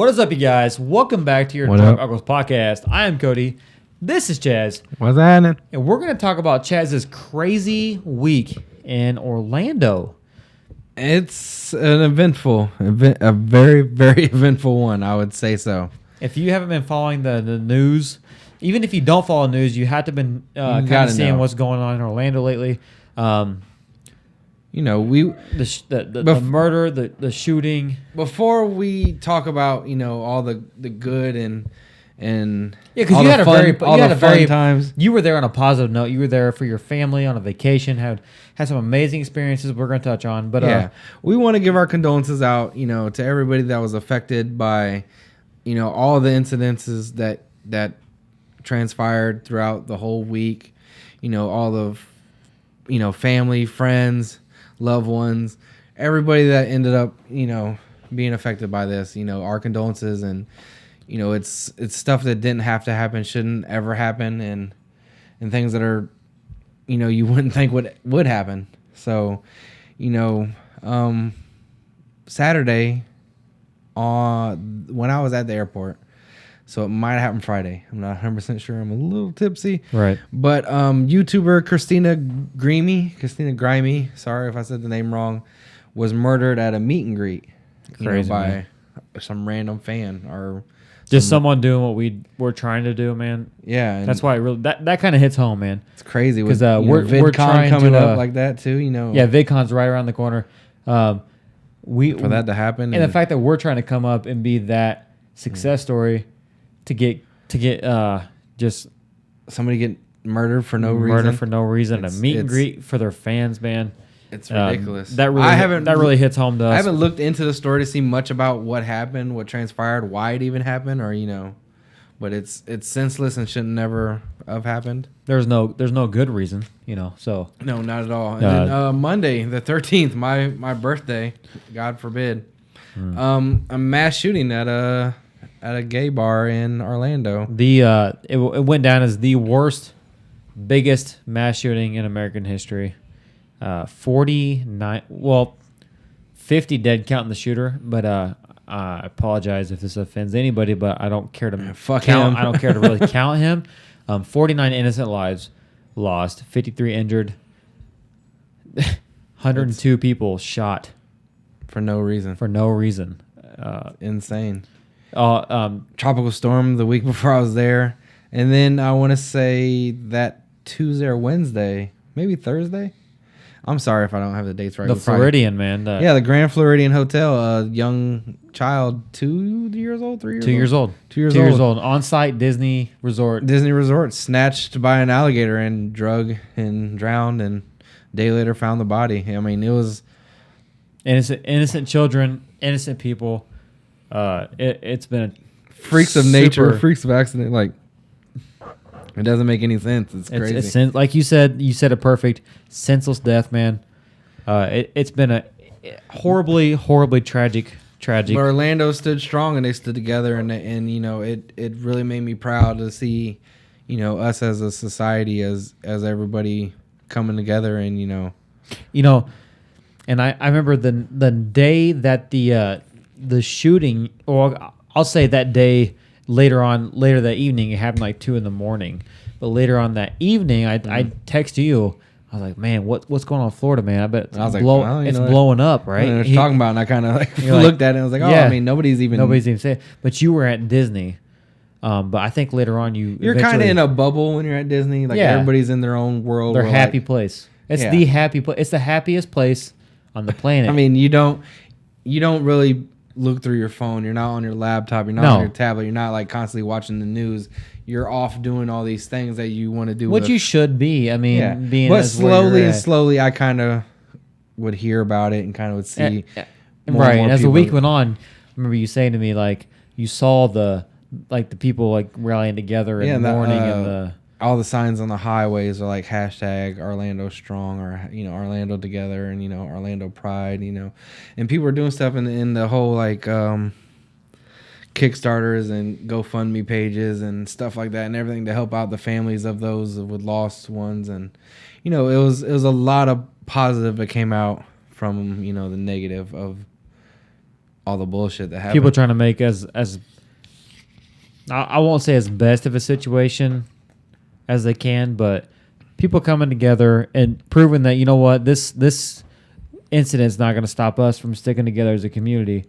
What is up, you guys? Welcome back to your Drunk Uncles podcast. I am Cody. This is Chaz. What's happening? And we're going to talk about Chaz's crazy week in Orlando. It's an a very, very eventful one, I would say so. If you haven't been following the news, even if you don't follow the news, you have to been kind of seeing what's going on in Orlando lately. The murder, the shooting. Before we talk about all the good and because you had a very times. You were there on a positive note. You were there for your family on a vacation. Had some amazing experiences. We're going to touch on, but we want to give our condolences out, to everybody that was affected by, all the incidences that transpired throughout the whole week. All of, family, friends, loved ones, everybody that ended up, being affected by this. Our condolences, and it's stuff that didn't have to happen, shouldn't ever happen, and things that are, you wouldn't think would happen. So, Saturday, when I was at the airport, so it might have happened Friday. I'm not 100% sure. I'm a little tipsy. Right. But YouTuber Christina Grimey, sorry if I said the name wrong, was murdered at a meet and greet by some random fan or just someone doing what we were trying to do, man. Yeah. That's why it really that kind of hits home, man. It's crazy because we're VidCon coming up like that too, Yeah, VidCon's right around the corner. For that to happen, and the fact that we're trying to come up and be that success story to get just somebody get murdered for no reason. A meet and greet for their fans, man. It's ridiculous. That really hits home to us. I haven't looked into the story to see much about what happened, what transpired, why it even happened, or but it's senseless and should never have happened. There's no good reason, So no, not at all. And then Monday, the 13th, my birthday, God forbid, a mass shooting at a gay bar in Orlando. It went down as the biggest mass shooting in American history. 50 dead counting the shooter, but I apologize if this offends anybody, but I don't care to count. I don't care to really count him. 49 innocent lives lost, 53 injured, 102 people shot for no reason. Insane. Tropical storm the week before I was there, and then I want to say that Tuesday or Wednesday, maybe Thursday. I'm sorry if I don't have the dates right. The Floridian, man. The Grand Floridian Hotel. A young child, 2 years old, 3 years old. 2 years old. 2 years old. On-site Disney resort, snatched by an alligator and drug and drowned, and a day later found the body. I mean, it was innocent children, innocent people. It's been freaks of nature, freaks of accident. Like, it doesn't make any sense. It's crazy. It's like you said it perfect. Senseless death, man. It's been a horribly, horribly tragic. But Orlando stood strong and they stood together, and it really made me proud to see, us as a society, as everybody coming together, and and I remember the day that the shooting, or I'll say that day. Later that evening, it happened like 2 a.m. But later on that evening, I text you. I was like, "Man, what's going on in Florida, man? I bet it's blowing up, right?" I was talking about, and I kind of looked at it and I was like, "Oh, yeah, I mean, nobody's even saying." But you were at Disney. But I think later on you're kind of in a bubble when you're at Disney. Like everybody's in their own world. Their happy place. It's the happy place. It's the happiest place on the planet. I mean, you don't really look through your phone. You're not on your laptop. You're not on your tablet. You're not like constantly watching the news. You're off doing all these things that you want to do. What you should be. I mean, being. But slowly, I kind of would hear about it and kind of would see. Right. And as the week went on, I remember you saying to me, like, you saw the people like rallying together in the morning and all the signs on the highways are like hashtag Orlando strong, or Orlando together, and Orlando pride, and people are doing stuff in the whole like Kickstarters and GoFundMe pages and stuff like that, and everything to help out the families of those with lost ones. And it was a lot of positive that came out from the negative of all the bullshit that happened. People trying to make as I won't say as best of a situation as they can, but people coming together and proving that, you know what, this incident is not going to stop us from sticking together as a community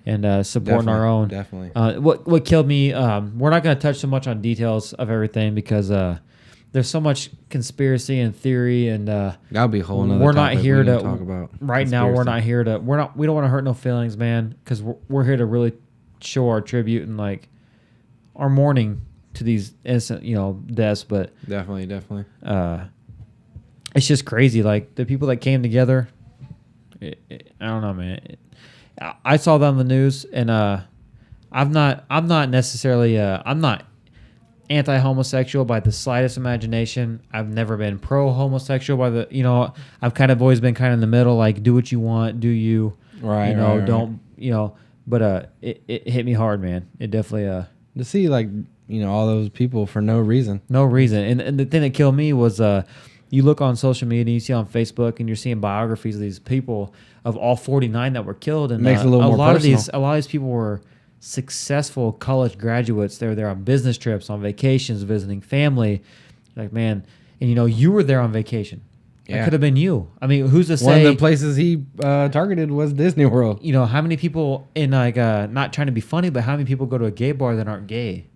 and supporting our own. Definitely. What killed me, we're not going to touch so much on details of everything because there's so much conspiracy and theory, and that'll be a whole nother we're topic not here to talk about. Right now. We're not here to. We don't want to hurt no feelings, man, because we're here to really show our tribute and like our mourning to these innocent, deaths. But Definitely. it's just crazy. Like the people that came together. I don't know, man. I saw that on the news, and I'm not necessarily. I'm not anti-homosexual by the slightest imagination. I've never been pro-homosexual by the. I've kind of always been kind of in the middle. Like, do what you want, do you? Right. Don't. But it hit me hard, man. It definitely. To see all those people for no reason. No reason, and the thing that killed me was you look on social media, you see on Facebook, and you're seeing biographies of these people of all 49 that were killed, and makes it a little more personal. A lot of these people were successful college graduates. They were there on business trips, on vacations, visiting family. Like, man, and you were there on vacation. Yeah. It could have been you. I mean, who's to say? One of the places he targeted was Disney World. How many people in not trying to be funny, but how many people go to a gay bar that aren't gay?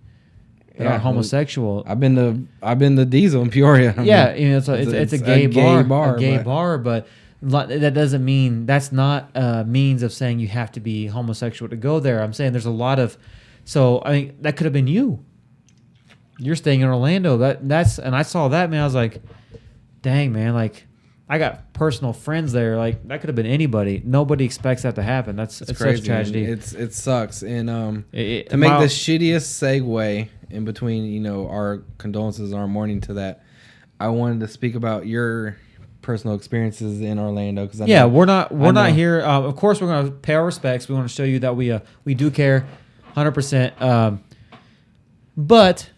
That aren't homosexual. I've been to Diesel in Peoria. It's a gay bar, but that doesn't mean that's not a means of saying you have to be homosexual to go there. I'm saying there's a lot of, so I mean that could have been you. You're staying in Orlando. That's and I saw that, man. I was like, dang, man. Like, I got personal friends there. Like, that could have been anybody. Nobody expects that to happen. It's such a tragedy. It sucks. And to make the shittiest segue in between, our condolences, our mourning to that, I wanted to speak about your personal experiences in Orlando. We're not here. Of course, we're going to pay our respects. We want to show you that we do care, 100%. But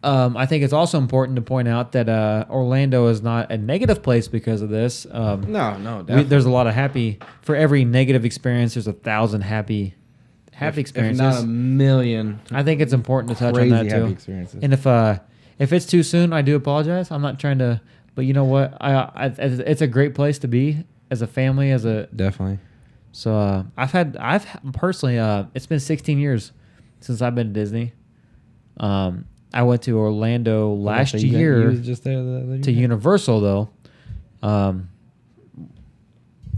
I think it's also important to point out that Orlando is not a negative place because of this. No, definitely. There's a lot of happy. For every negative experience, there's 1,000 happy experiences. If not a million. I think it's important to touch on that too. Experiences. And if it's too soon, I do apologize. I'm not trying to, but you know what? It's a great place to be as a family, definitely. So I've personally, it's been 16 years since I've been to Disney. I went to Orlando last year. You was just there to Universal though.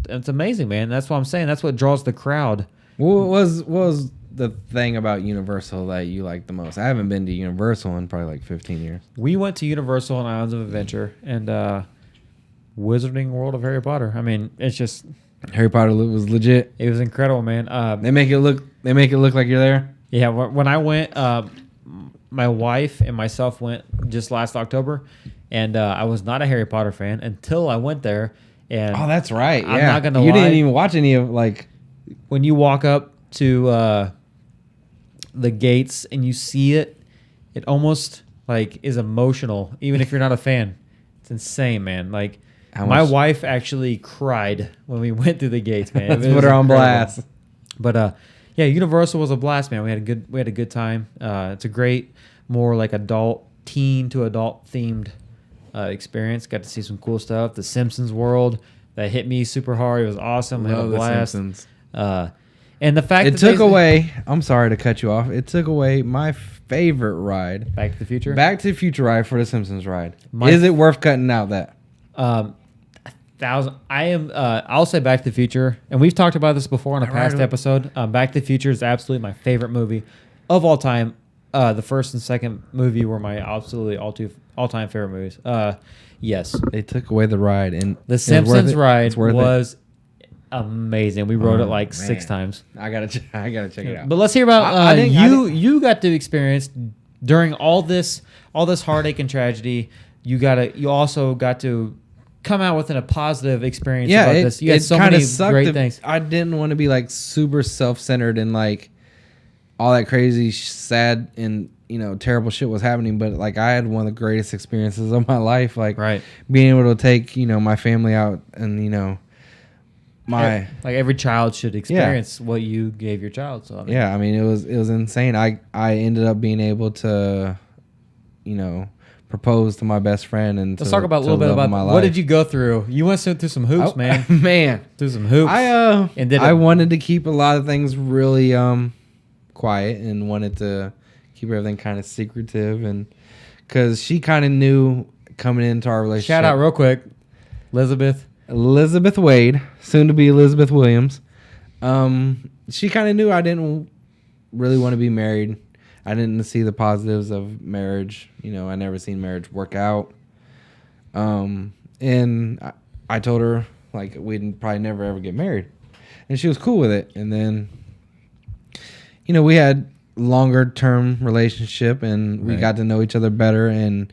It's amazing, man. That's what I'm saying. That's what draws the crowd. What was the thing about Universal that you liked the most? I haven't been to Universal in probably like 15 years. We went to Universal and Islands of Adventure and Wizarding World of Harry Potter. I mean, it's just Harry Potter was legit. It was incredible, man. They make it look like you're there. Yeah, when I went, my wife and myself went just last October, and I was not a Harry Potter fan until I went there. And oh, that's right. I'm not gonna lie. You didn't even watch any of when you walk up to the gates and you see it, it almost like is emotional, even if you're not a fan. It's insane, man. Like my wife actually cried when we went through the gates, man. Let's put her on blast. But yeah, Universal was a blast, man. We had a good time. It's a great, more like teen to adult themed experience. Got to see some cool stuff. The Simpsons world that hit me super hard. It was awesome. Love had a blast. The Simpsons. And the fact it took away. I'm sorry to cut you off. It took away my favorite ride. Back to the Future. Back to the Future ride for the Simpsons ride. Is it worth cutting out that? 1,000. I am. I'll say Back to the Future, and we've talked about this before on a past episode. Back to the Future is absolutely my favorite movie of all time. The first and second movie were my absolutely all-time favorite movies. Yes, they took away the ride, and the Simpsons ride was amazing. We rode it like 6 times. I gotta check it out. But let's hear about you got to experience during all this heartache and tragedy. You also got to come out with a positive experience about this. You had so many great things. I didn't want to be like super self-centered and like all that crazy, sad, and terrible shit was happening. But like I had one of the greatest experiences of my life. Like being able to take my family out and my like every child should experience what you gave your child. So I mean, yeah, I mean it was insane. I ended up being able to, propose to my best friend and let's talk about a little bit about what did you go through. You went through some hoops, man. Man, through some hoops. I wanted to keep a lot of things really quiet and wanted to keep everything kind of secretive, and because she kind of knew coming into our relationship. Shout out real quick, Elizabeth Wade, soon to be Elizabeth Williams. She kind of knew I didn't really want to be married. I didn't see the positives of marriage. I never seen marriage work out. And I told her like we'd probably never ever get married, and she was cool with it. And then, we had longer term relationship, and we got to know each other better, and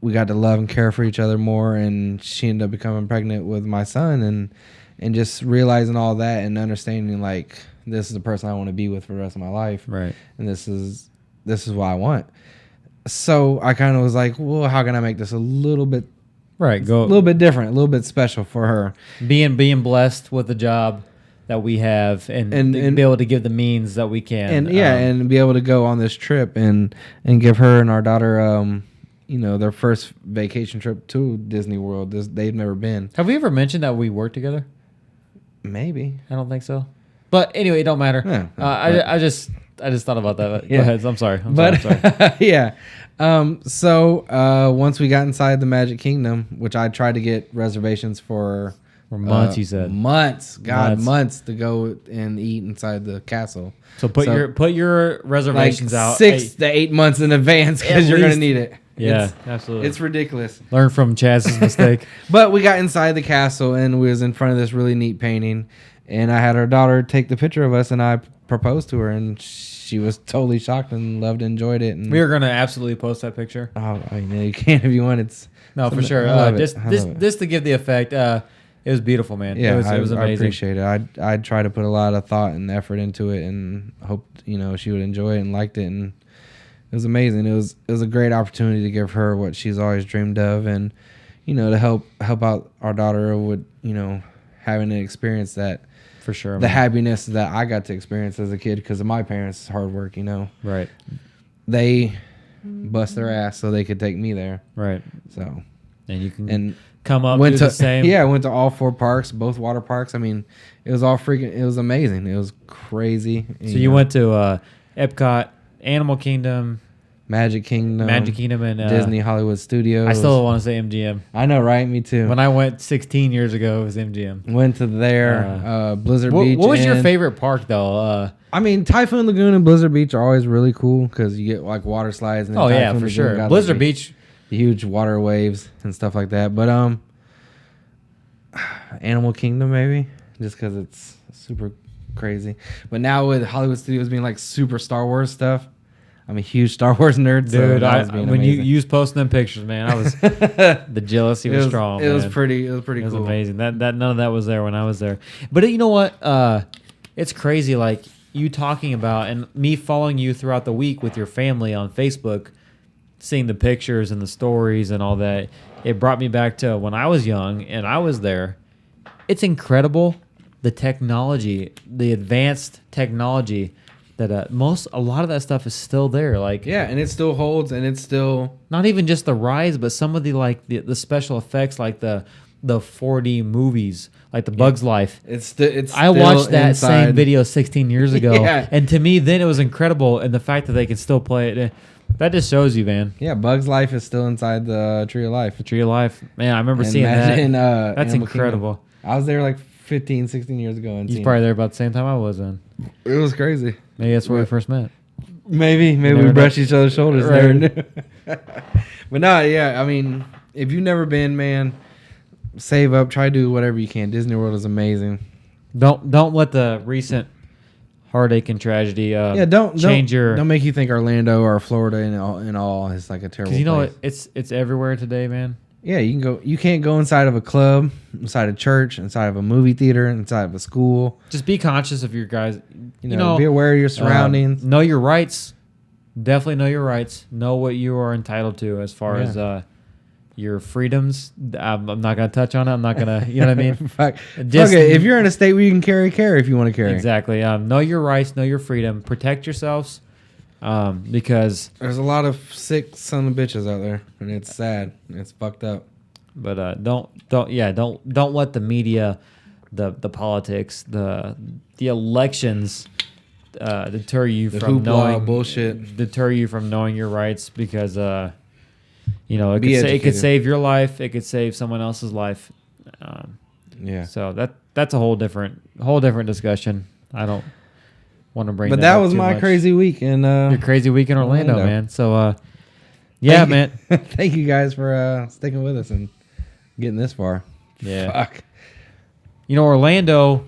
we got to love and care for each other more. And she ended up becoming pregnant with my son, and just realizing all that and understanding like this is the person I want to be with for the rest of my life. Right. And this is what I want. So I kind of was like, well, how can I make this a little bit a little bit different, a little bit special for her? Being blessed with the job that we have and be able to give the means that we can. And be able to go on this trip and give her and our daughter their first vacation trip to Disney World. They've never been. Have we ever mentioned that we work together? Maybe. I don't think so. But anyway, it don't matter. I just thought about that. Yeah. Go ahead. I'm sorry. Yeah. So once we got inside the Magic Kingdom, which I tried to get reservations for months, you said. Months to go and eat inside the castle. So put your reservations like out 6 to 8 months in advance because you're gonna need it. Yeah, absolutely. It's ridiculous. Learn from Chaz's mistake. But we got inside the castle and we was in front of this really neat painting, and I had our daughter take the picture of us, and I proposed to her, and she was totally shocked and loved and enjoyed it. And we are gonna absolutely post that picture. Oh, I mean, you can if you want. For sure. Just to give the effect. It was beautiful, man. Yeah, it was amazing. I appreciate it. I tried to put a lot of thought and effort into it, and hoped she would enjoy it and liked it, and it was amazing. It was a great opportunity to give her what she's always dreamed of, and to help out our daughter with having an experience that for sure the happiness that I got to experience as a kid because of my parents' hard work. Right. They bust their ass so they could take me there. Right. So and you can come up do the same. Yeah, I went to all 4 parks, both water parks. I mean, it was amazing. It was crazy. So you went to Epcot, Animal Kingdom, Magic Kingdom, and Disney Hollywood Studios. I still want to say MGM. I know, right? Me too. When I went 16 years ago, it was MGM. Went to there, Blizzard Beach. What was your favorite park though? I mean, Typhoon Lagoon and Blizzard Beach are always really cool because you get like water slides. And Typhoon for Lagoon sure. Blizzard Beach, the huge water waves and stuff like that. But Animal Kingdom maybe, just because it's super crazy. But now with Hollywood Studios being like super Star Wars stuff, I'm a huge Star Wars nerd. Dude, when you was posting them pictures, man, I was the jealousy was strong. It was pretty cool. It was amazing. That none of that was there when I was there. But you know what? It's crazy. Like you talking about and me following you throughout the week with your family on Facebook, seeing the pictures and the stories and all that. It brought me back to when I was young and I was there. It's incredible the technology, the advanced technology. That a lot of that stuff is still there, like and it still holds, and it's still not even just the rides, but some of the special effects, like the 4D movies, like the Bugs Life. It's I watched that same video 16 years ago, Yeah. And to me, then it was incredible, and the fact that they can still play it, that just shows you, man. Yeah, Bugs Life is still inside the Tree of Life. The Tree of Life, man. I remember seeing that. That's incredible. Kingdom. I was there like 15, 16 years ago, and you're probably there about the same time I was then. It was crazy. Maybe that's where we first met. Maybe we brushed each other's shoulders. Right. Never knew. But no, yeah. I mean, if you've never been, man, save up. Try to do whatever you can. Disney World is amazing. Don't let the recent heartache and tragedy don't make you think Orlando or Florida and all is like a terrible. Because you know place. It's everywhere today, man. Yeah, you can go. You can't go inside of a club, inside a church, inside of a movie theater, inside of a school. Just be conscious of your guys. You know, be aware of your surroundings. Know your rights. Definitely know your rights. Know what you are entitled to as far as your freedoms. I'm not gonna touch on it. I'm not gonna. You know what I mean? Fuck. Just, Okay, if you're in a state where you can carry if you want to carry. Exactly. Know your rights. Know your freedom. Protect yourselves. Because there's a lot of sick son of bitches out there, and it's sad. It's fucked up. But don't let the media, the politics, the elections deter you from knowing bullshit. Deter you from knowing your rights, because it could save your life. It could save someone else's life. Yeah. So that's a whole different discussion. I don't want to bring. But that was up too my much. crazy week in your crazy week in Orlando, man. So man. Thank you guys for sticking with us and getting this far. Yeah. Fuck. Orlando.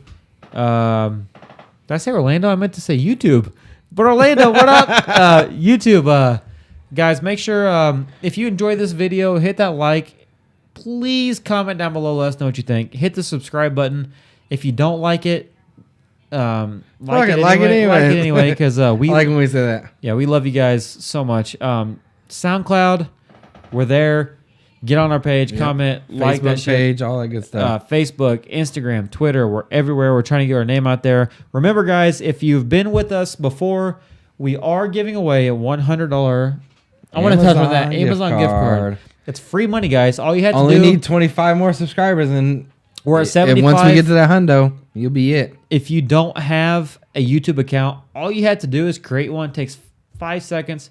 Did I say Orlando? I meant to say YouTube. But Orlando, what up? YouTube. Guys, make sure if you enjoy this video, hit that like. Please comment down below. Let us know what you think. Hit the subscribe button. If you don't like it, like it anyway, because we I like when we say that. Yeah, we love you guys so much. SoundCloud, we're there. Get on our page, comment, like that Facebook page, all that good stuff. Facebook, Instagram, Twitter, we're everywhere. We're trying to get our name out there. Remember, guys, if you've been with us before, we are giving away a $100. I want to touch on that Amazon gift card. It's free money, guys. All you have to do. Only need 25 more subscribers, and we're at 75. Once we get to that hundo, you'll be it. If you don't have a YouTube account, all you have to do is create one. It takes 5 seconds.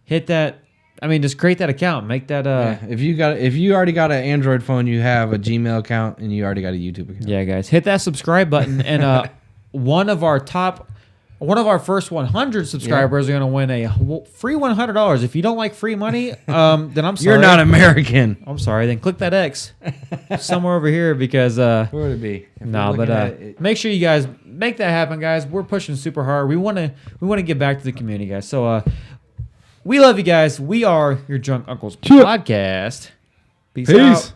Hit that. Just create that account. Make that. If you already got an Android phone, you have a Gmail account, and you already got a YouTube account. Yeah, guys, hit that subscribe button, and one of our first 100 subscribers are going to win a free $100. If you don't like free money, then I'm sorry. You're not American. I'm sorry. Then click that X somewhere over here, because where would it be? Make sure you guys make that happen, guys. We're pushing super hard. We want to give back to the community, guys. So we love you guys. We are your Drunk Uncles podcast. Peace out.